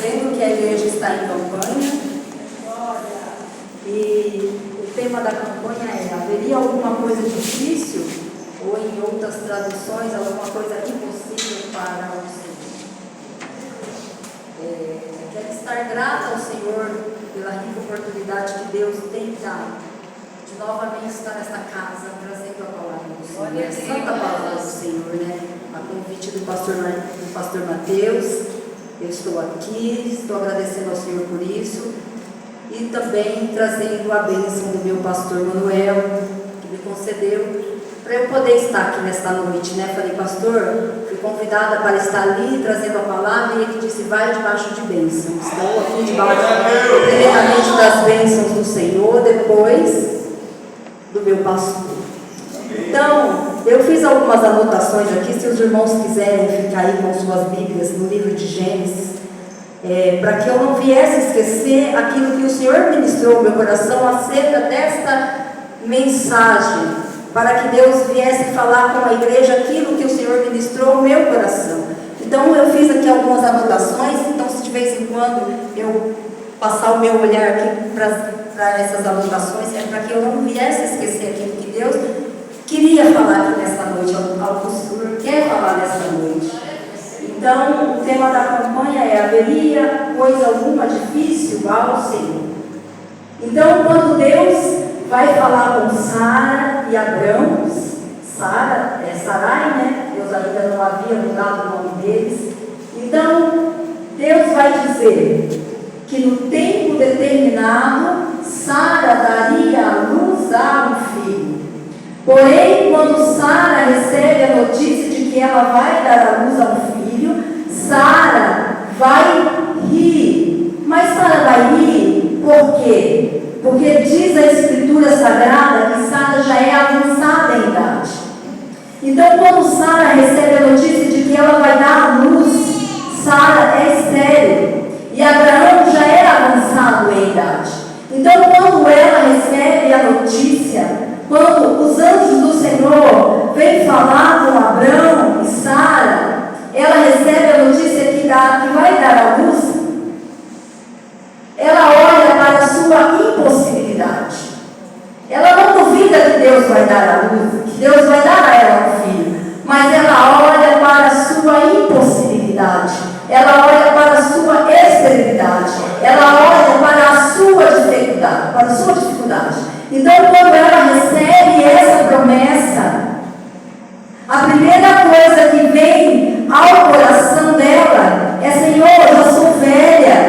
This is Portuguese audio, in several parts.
Sendo que a igreja está em campanha, e o tema da campanha é: haveria alguma coisa difícil, ou em outras traduções, alguma coisa impossível para o Senhor? Quero estar grata ao Senhor pela rica oportunidade que Deus tem dado de novamente estar nesta casa, trazendo a palavra do Senhor, a santa palavra do Senhor, né? A convite do pastor Mateus. Eu estou aqui, estou agradecendo ao Senhor por isso, e também trazendo a bênção do meu pastor Manuel, que me concedeu para eu poder estar aqui nesta noite, né? Falei: pastor, fui convidada para estar ali trazendo a palavra, e ele disse: vai debaixo de bênçãos. Estou aqui debaixo primeiramente das bênçãos do Senhor, depois do meu pastor. Então, eu fiz algumas anotações aqui, se os irmãos quiserem ficar aí com suas Bíblias no livro de Gênesis, para que eu não viesse esquecer aquilo que o Senhor ministrou no meu coração acerca desta mensagem, para que Deus viesse falar com a igreja aquilo que o Senhor ministrou no meu coração. Então, eu fiz aqui algumas anotações. Então, se de vez em quando eu passar o meu olhar aqui para essas anotações, é para que eu não viesse esquecer aquilo que Deus queria falar aqui nesta noite, algo que o Senhor quer falar nesta noite. Então, o tema da campanha é: haveria coisa alguma difícil ao Senhor? Então, quando Deus vai falar com Sara e Abrão, Sara é Sarai, né? Deus ainda não havia mudado o nome deles. Então, Deus vai dizer que no tempo determinado, Sara daria à luz a um filho. Porém, quando Sara recebe a notícia de que ela vai dar à luz a um filho, Sara vai rir. Mas Sara vai rir por quê? Porque diz a Escritura Sagrada que Sara já é avançada em idade. Então, quando Sara recebe a notícia de que ela vai dar à luz, Sara é estéril. E Abraão já é avançado em idade. Então, quando ela recebe a notícia, quando os anjos do Senhor vêm falar com Abrão e Sara, ela recebe a notícia que vai dar à luz. Ela olha para a sua impossibilidade. Ela não duvida que Deus vai dar à luz, que Deus vai dar a ela um filho, mas ela olha para a sua impossibilidade. Ela olha para a sua esterilidade. Ela olha para a sua dificuldade. Então, quando ela recebe essa promessa, a primeira coisa que vem ao coração dela é: Senhor, eu já sou velha,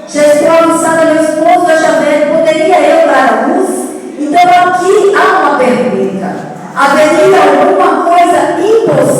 já estou avançada, meu esposo já velho, poderia eu dar à luz? Então, aqui há uma pergunta: haveria alguma coisa impossível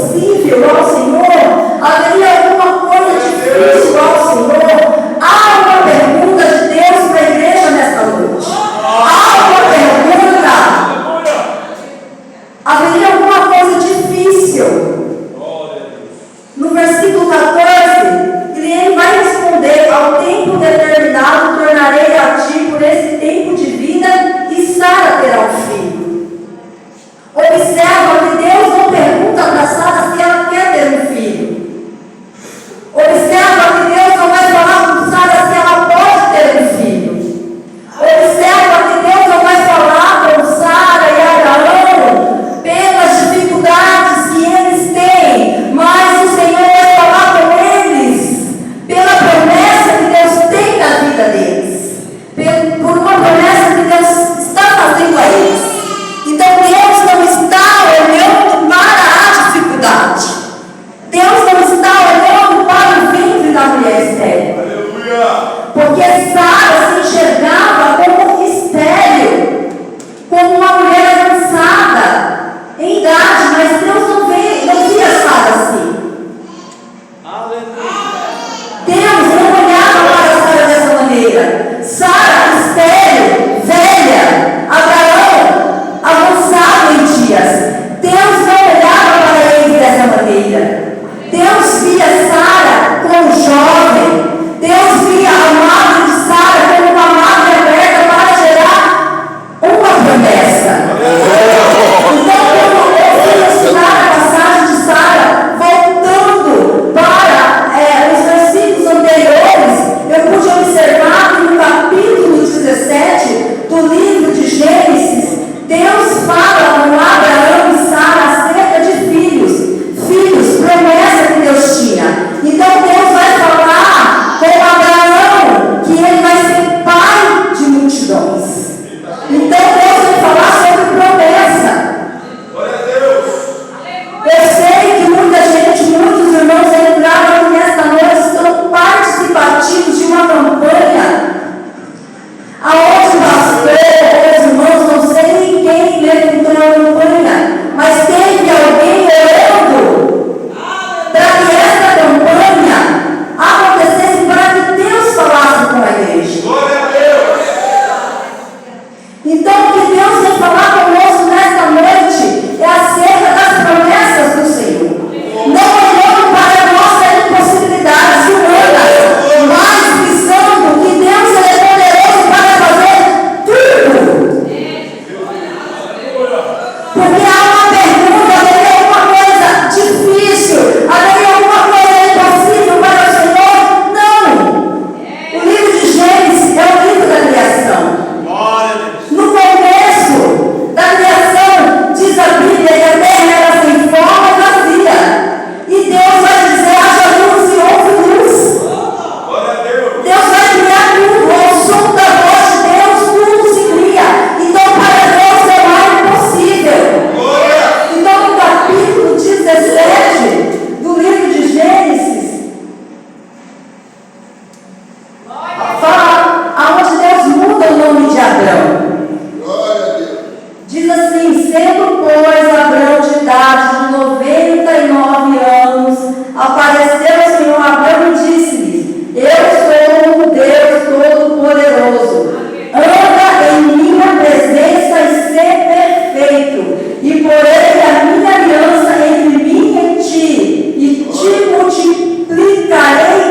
Diz assim: sendo, pois, Abrão de idade de 99 anos, apareceu o Senhor a Abrão e disse-lhe: eu sou o Deus Todo-Poderoso, anda em minha presença e ser perfeito, e porei a minha aliança entre mim e ti, e te multiplicarei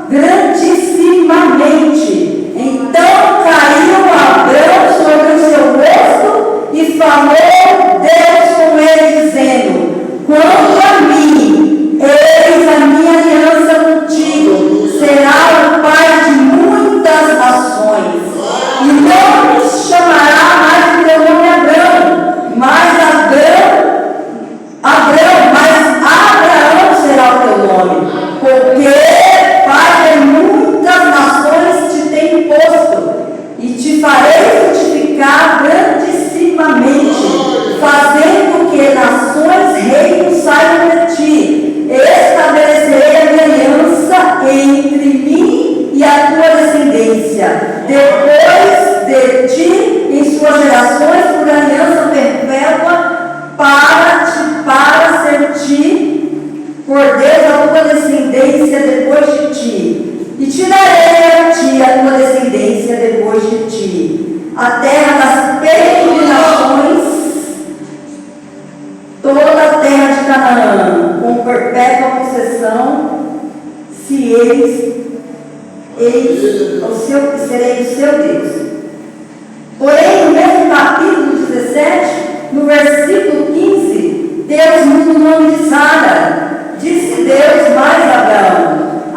grandissimamente. Então caiu Abrão sobre o seu rosto e falou Deus com ele, dizendo: quanto a mim, eis a minha aliança contigo, será o pai de muitas nações, e não te chamará mais o teu nome Abrão, mas Abraão será o teu nome, porque pai de muitas nações te tem posto, e te farei frutificar grandissimamente, fazendo que nações, reinos saiam de ti. Estabelecerei a minha aliança entre mim e a tua descendência, depois de ti, em suas gerações, por aliança perpétua, para ser-te por Deus a tua descendência depois de ti, e te darei a ti a tua descendência depois de ti, a terra das peregrinações, toda a terra de Canaã, com perpétua possessão, se serei o seu Deus. Porém, no mesmo capítulo 17, no versículo 15, Deus muda o nome de Sara. Disse Deus mais a Abraão: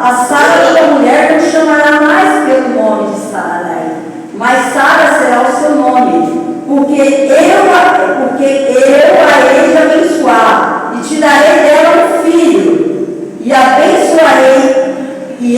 a Sara, tua mulher, não chamará mais pelo nome de Sara, mas Sara será o seu nome, porque eu a hei de abençoar, e te darei dela um filho, e abençoarei, e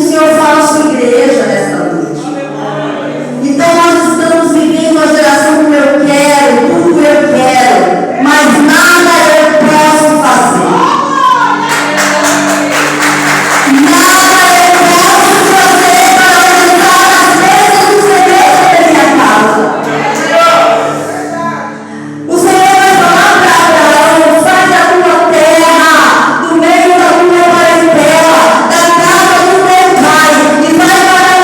Senhor fala à sua igreja nesta noite. Então nós estamos vivendo uma geração do eu quero, tudo eu quero, mas nada eu posso fazer. Nada eu posso fazer para aumentar as bênçãos do Senhor da minha casa. O Senhor vai falar para Abraão: sai da tua terra, do meio da tua parentela, da casa do teu pai, e vai para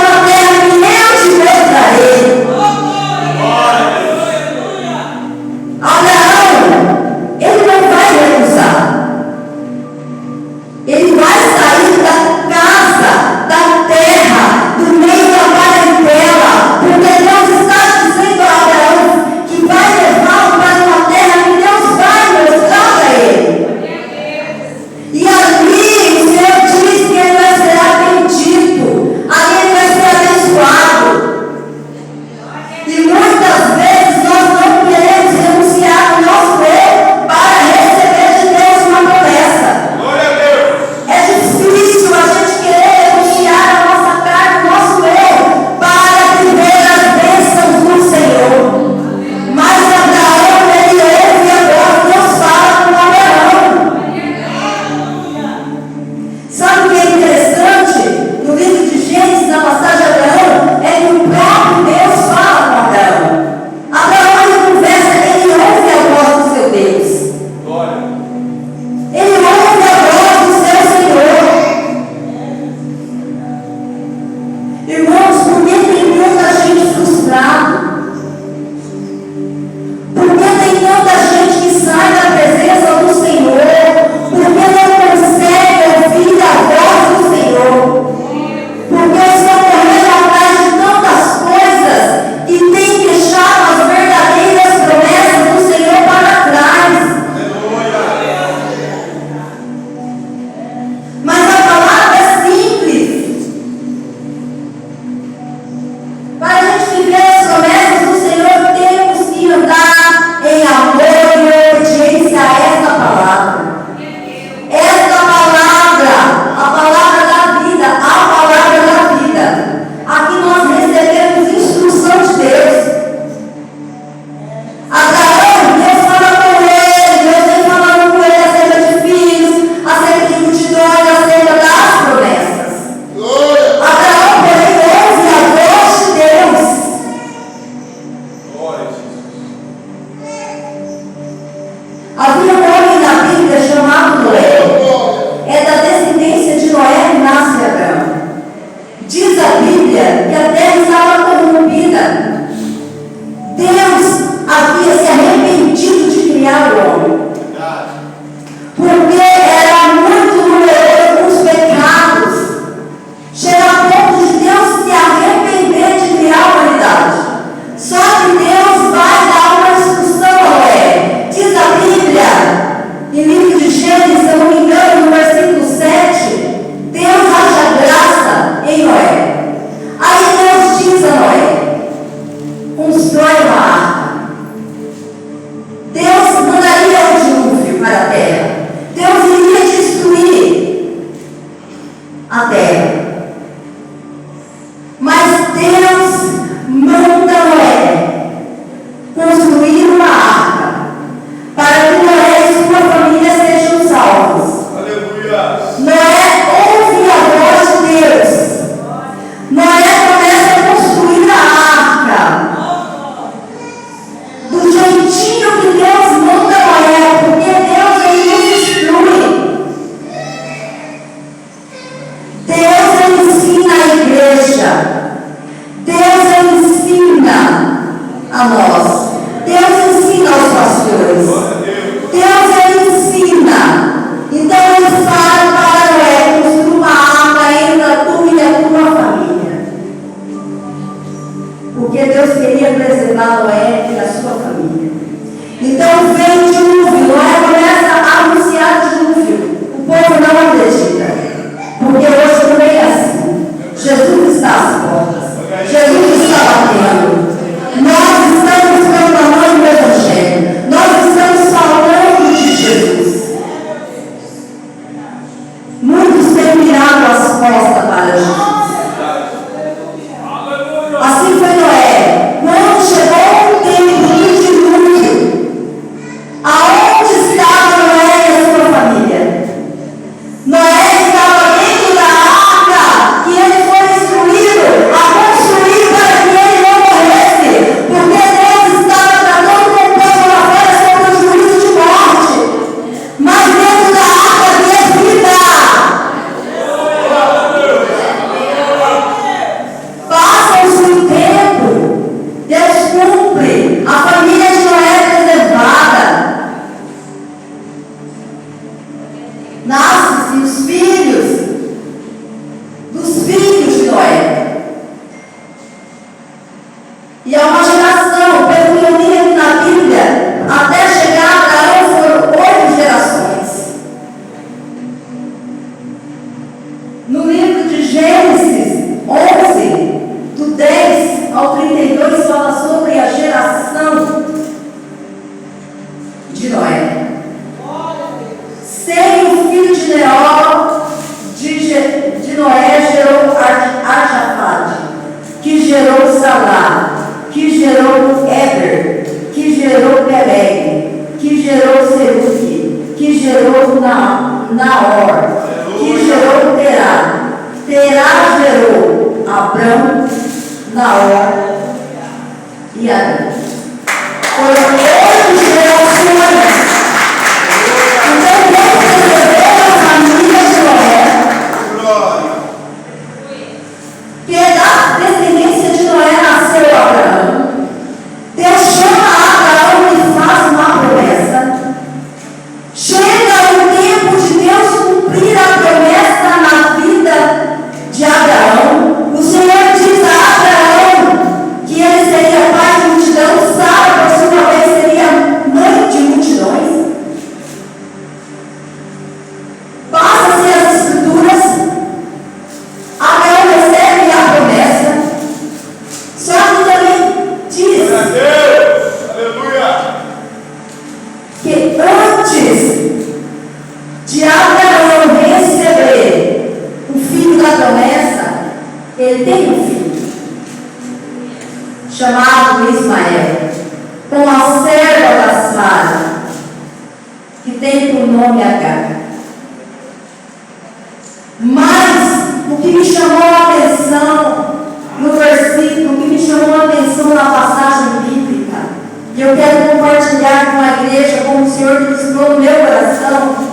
Abrão, Naor e Arã. Foram 8 gerações. Então Deus recebeu a família de Noé, que da descendência de Noé nasceu Abraão. Deus chama Abraão e faz uma promessa. Chega o tempo de Deus cumprir a promessa na vida de Abraão. O Senhor diz a Abraão que ele seria pai de multidão, Sara, por sua vez, seria mãe de multidões. Passa-se as escrituras, Abraão recebe a promessa, só que também diz que antes de Abraão receber o filho da promessa, ele tem um filho, chamado Ismael, com a serva da Sara, que tem por nome Agar. Mas o que me chamou a atenção no versículo, o que me chamou a atenção na passagem bíblica, e eu quero compartilhar com a igreja, como o Senhor ministrou no meu coração,